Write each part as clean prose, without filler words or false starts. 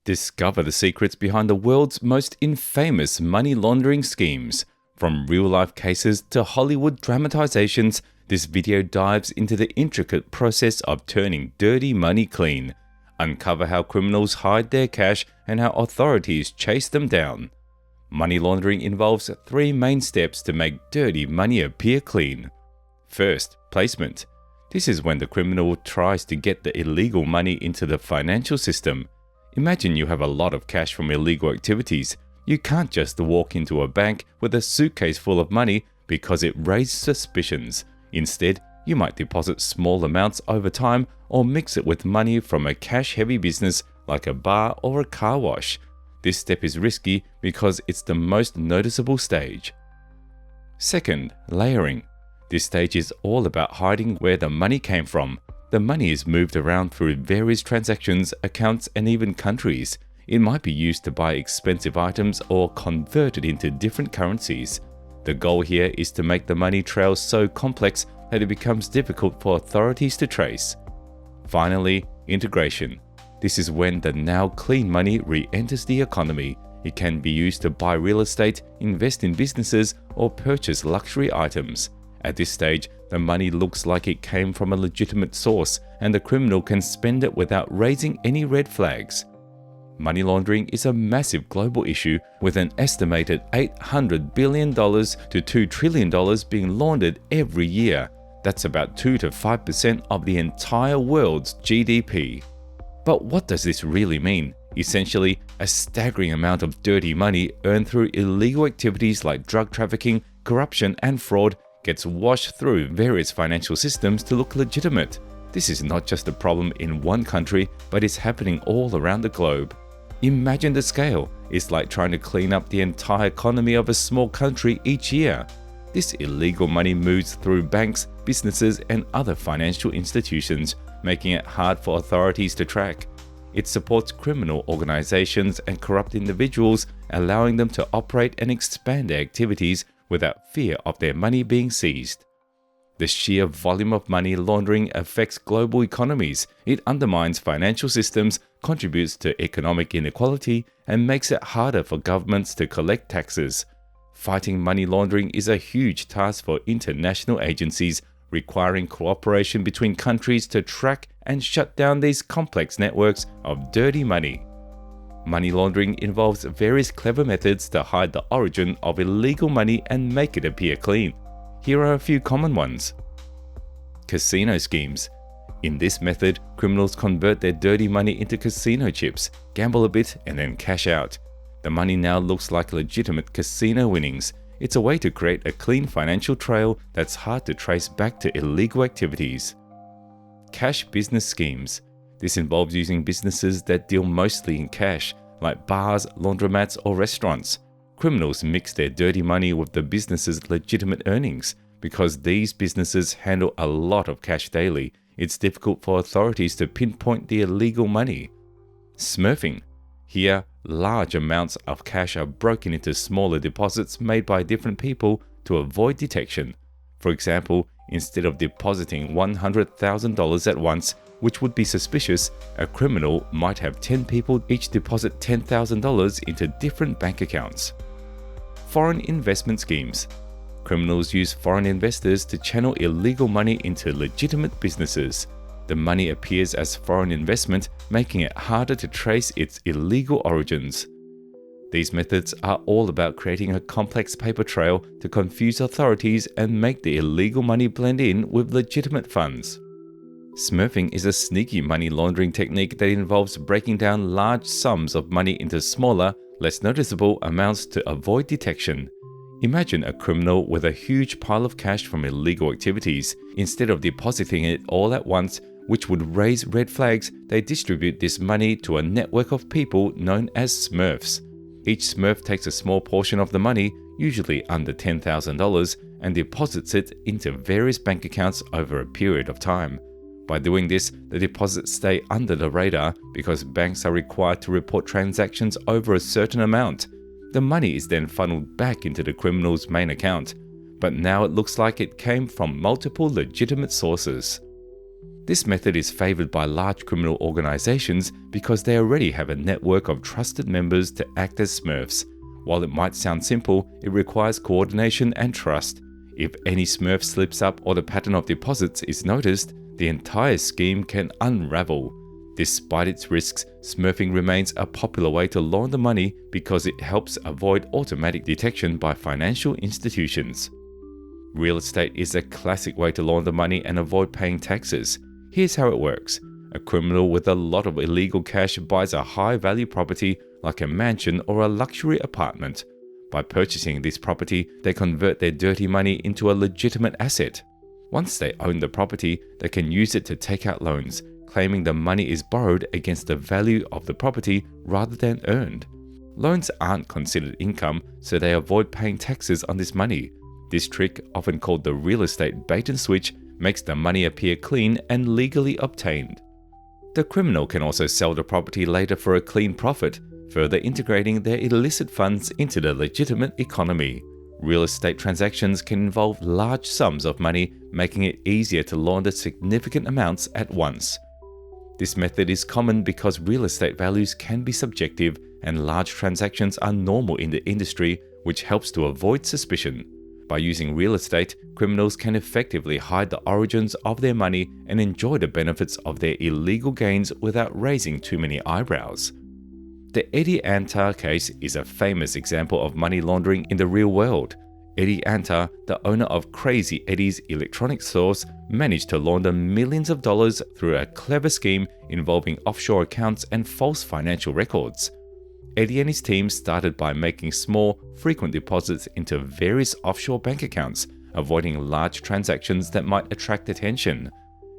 Discover the secrets behind the world's most infamous money laundering schemes. From real-life cases to Hollywood dramatizations, this video dives into the intricate process of turning dirty money clean. Uncover how criminals hide their cash and how authorities chase them down. Money laundering involves three main steps to make dirty money appear clean. First, placement. This is when the criminal tries to get the illegal money into the financial system. Imagine you have a lot of cash from illegal activities. You can't just walk into a bank with a suitcase full of money because it raised suspicions. Instead, you might deposit small amounts over time or mix it with money from a cash-heavy business like a bar or a car wash. This step is risky because it's the most noticeable stage. Second, layering. This stage is all about hiding where the money came from. The money is moved around through various transactions, accounts, and even countries. It might be used to buy expensive items or converted into different currencies. The goal here is to make the money trail so complex that it becomes difficult for authorities to trace. Finally, integration. This is when the now clean money re-enters the economy. It can be used to buy real estate, invest in businesses, or purchase luxury items. At this stage, the money looks like it came from a legitimate source, and the criminal can spend it without raising any red flags. Money laundering is a massive global issue, with an estimated $800 billion to $2 trillion being laundered every year. That's about 2 to 5% of the entire world's GDP. But what does this really mean? Essentially, a staggering amount of dirty money earned through illegal activities like drug trafficking, corruption, and fraud gets washed through various financial systems to look legitimate. This is not just a problem in one country, but it's happening all around the globe. Imagine the scale. It's like trying to clean up the entire economy of a small country each year. This illegal money moves through banks, businesses, and other financial institutions, making it hard for authorities to track. It supports criminal organizations and corrupt individuals, allowing them to operate and expand their activities without fear of their money being seized. The sheer volume of money laundering affects global economies. It undermines financial systems, contributes to economic inequality, and makes it harder for governments to collect taxes. Fighting money laundering is a huge task for international agencies, requiring cooperation between countries to track and shut down these complex networks of dirty money. Money laundering involves various clever methods to hide the origin of illegal money and make it appear clean. Here are a few common ones. Casino schemes. In this method, criminals convert their dirty money into casino chips, gamble a bit, and then cash out. The money now looks like legitimate casino winnings. It's a way to create a clean financial trail that's hard to trace back to illegal activities. Cash business schemes. This involves using businesses that deal mostly in cash, like bars, laundromats, or restaurants. Criminals mix their dirty money with the business's legitimate earnings. Because these businesses handle a lot of cash daily, it's difficult for authorities to pinpoint the illegal money. Smurfing. Here, large amounts of cash are broken into smaller deposits made by different people to avoid detection. For example, instead of depositing $100,000 at once, which would be suspicious, a criminal might have 10 people each deposit $10,000 into different bank accounts. Foreign investment schemes. Criminals use foreign investors to channel illegal money into legitimate businesses. The money appears as foreign investment, making it harder to trace its illegal origins. These methods are all about creating a complex paper trail to confuse authorities and make the illegal money blend in with legitimate funds. Smurfing is a sneaky money laundering technique that involves breaking down large sums of money into smaller, less noticeable amounts to avoid detection. Imagine a criminal with a huge pile of cash from illegal activities. Instead of depositing it all at once, which would raise red flags, they distribute this money to a network of people known as Smurfs. Each Smurf takes a small portion of the money, usually under $10,000, and deposits it into various bank accounts over a period of time. By doing this, the deposits stay under the radar because banks are required to report transactions over a certain amount. The money is then funneled back into the criminal's main account, but now it looks like it came from multiple legitimate sources. This method is favored by large criminal organizations because they already have a network of trusted members to act as smurfs. While it might sound simple, it requires coordination and trust. If any smurf slips up or the pattern of deposits is noticed, the entire scheme can unravel. Despite its risks, smurfing remains a popular way to launder money because it helps avoid automatic detection by financial institutions. Real estate is a classic way to launder money and avoid paying taxes. Here's how it works. A criminal with a lot of illegal cash buys a high-value property like a mansion or a luxury apartment. By purchasing this property, they convert their dirty money into a legitimate asset. Once they own the property, they can use it to take out loans, claiming the money is borrowed against the value of the property rather than earned. Loans aren't considered income, so they avoid paying taxes on this money. This trick, often called the real estate bait and switch, makes the money appear clean and legally obtained. The criminal can also sell the property later for a clean profit, further integrating their illicit funds into the legitimate economy. Real estate transactions can involve large sums of money, making it easier to launder significant amounts at once. This method is common because real estate values can be subjective and large transactions are normal in the industry, which helps to avoid suspicion. By using real estate, criminals can effectively hide the origins of their money and enjoy the benefits of their illegal gains without raising too many eyebrows. The Eddie Antar case is a famous example of money laundering in the real world. Eddie Antar, the owner of Crazy Eddie's electronic stores, managed to launder millions of dollars through a clever scheme involving offshore accounts and false financial records. Eddie and his team started by making small, frequent deposits into various offshore bank accounts, avoiding large transactions that might attract attention.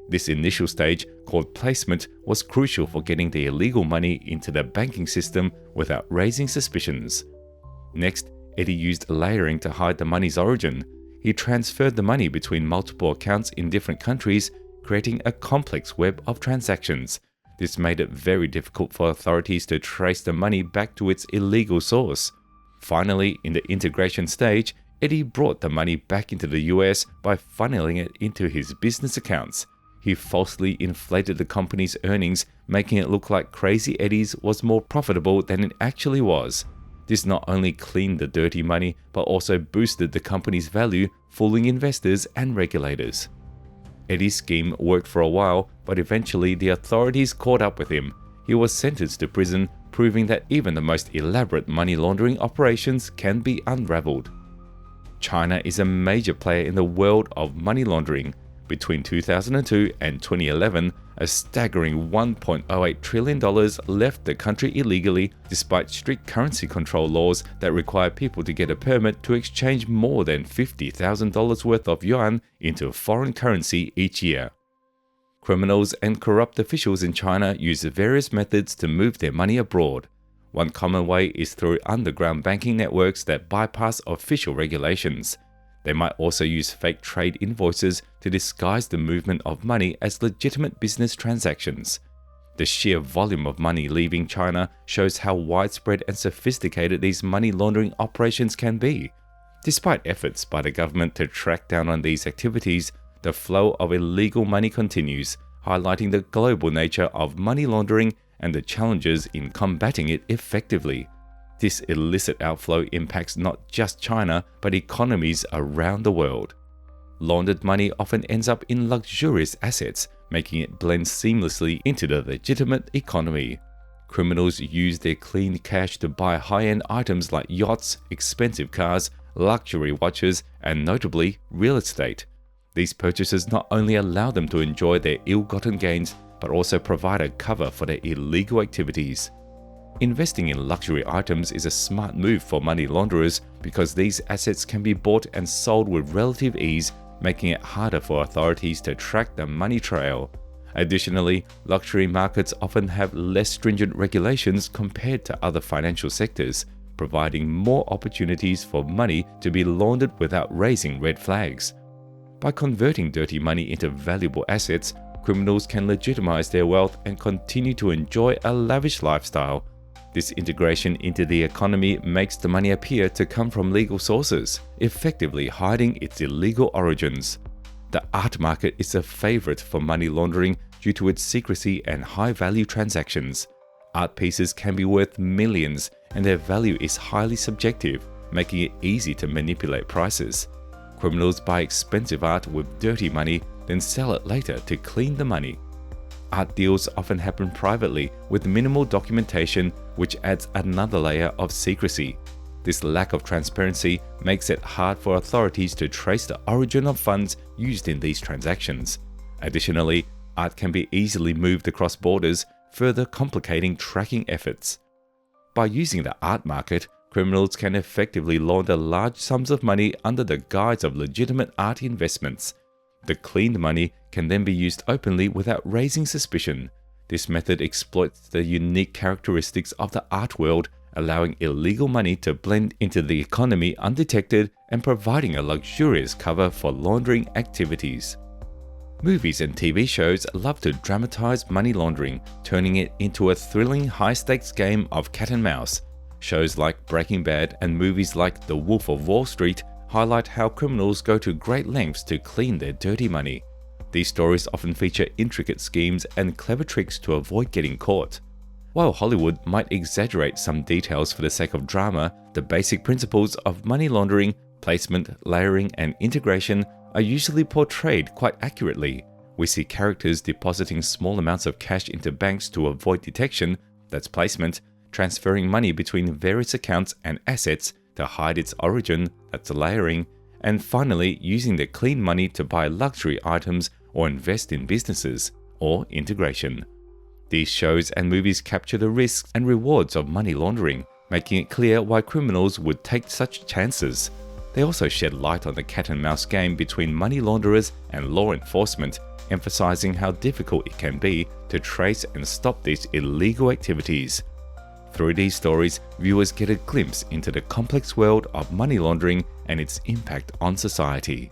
This initial stage, called placement, was crucial for getting the illegal money into the banking system without raising suspicions. Next, Eddie used layering to hide the money's origin. He transferred the money between multiple accounts in different countries, creating a complex web of transactions. This made it very difficult for authorities to trace the money back to its illegal source. Finally, in the integration stage, Eddie brought the money back into the US by funneling it into his business accounts. He falsely inflated the company's earnings, making it look like Crazy Eddie's was more profitable than it actually was. This not only cleaned the dirty money, but also boosted the company's value, fooling investors and regulators. Eddie's scheme worked for a while, but eventually the authorities caught up with him. He was sentenced to prison, proving that even the most elaborate money laundering operations can be unraveled. China is a major player in the world of money laundering. Between 2002 and 2011, a staggering $1.08 trillion left the country illegally, despite strict currency control laws that require people to get a permit to exchange more than $50,000 worth of yuan into foreign currency each year. Criminals and corrupt officials in China use various methods to move their money abroad. One common way is through underground banking networks that bypass official regulations. They might also use fake trade invoices to disguise the movement of money as legitimate business transactions. The sheer volume of money leaving China shows how widespread and sophisticated these money laundering operations can be. Despite efforts by the government to track down on these activities, the flow of illegal money continues, highlighting the global nature of money laundering and the challenges in combating it effectively. This illicit outflow impacts not just China, but economies around the world. Laundered money often ends up in luxurious assets, making it blend seamlessly into the legitimate economy. Criminals use their clean cash to buy high-end items like yachts, expensive cars, luxury watches, and notably, real estate. These purchases not only allow them to enjoy their ill-gotten gains, but also provide a cover for their illegal activities. Investing in luxury items is a smart move for money launderers because these assets can be bought and sold with relative ease, making it harder for authorities to track the money trail. Additionally, luxury markets often have less stringent regulations compared to other financial sectors, providing more opportunities for money to be laundered without raising red flags. By converting dirty money into valuable assets, criminals can legitimize their wealth and continue to enjoy a lavish lifestyle. This integration into the economy makes the money appear to come from legal sources, effectively hiding its illegal origins. The art market is a favorite for money laundering due to its secrecy and high-value transactions. Art pieces can be worth millions, and their value is highly subjective, making it easy to manipulate prices. Criminals buy expensive art with dirty money, then sell it later to clean the money. Art deals often happen privately with minimal documentation, which adds another layer of secrecy. This lack of transparency makes it hard for authorities to trace the origin of funds used in these transactions. Additionally, art can be easily moved across borders, further complicating tracking efforts. By using the art market, criminals can effectively launder large sums of money under the guise of legitimate art investments. The cleaned money can then be used openly without raising suspicion. This method exploits the unique characteristics of the art world, allowing illegal money to blend into the economy undetected and providing a luxurious cover for laundering activities. Movies and TV shows love to dramatize money laundering, turning it into a thrilling high-stakes game of cat and mouse. Shows like Breaking Bad and movies like The Wolf of Wall Street highlight how criminals go to great lengths to clean their dirty money. These stories often feature intricate schemes and clever tricks to avoid getting caught. While Hollywood might exaggerate some details for the sake of drama, the basic principles of money laundering, placement, layering, and integration are usually portrayed quite accurately. We see characters depositing small amounts of cash into banks to avoid detection, that's placement, transferring money between various accounts and assets to hide its origin, that's layering, and finally using the clean money to buy luxury items or invest in businesses, or integration. These shows and movies capture the risks and rewards of money laundering, making it clear why criminals would take such chances. They also shed light on the cat and mouse game between money launderers and law enforcement, emphasizing how difficult it can be to trace and stop these illegal activities. Through these stories, viewers get a glimpse into the complex world of money laundering and its impact on society.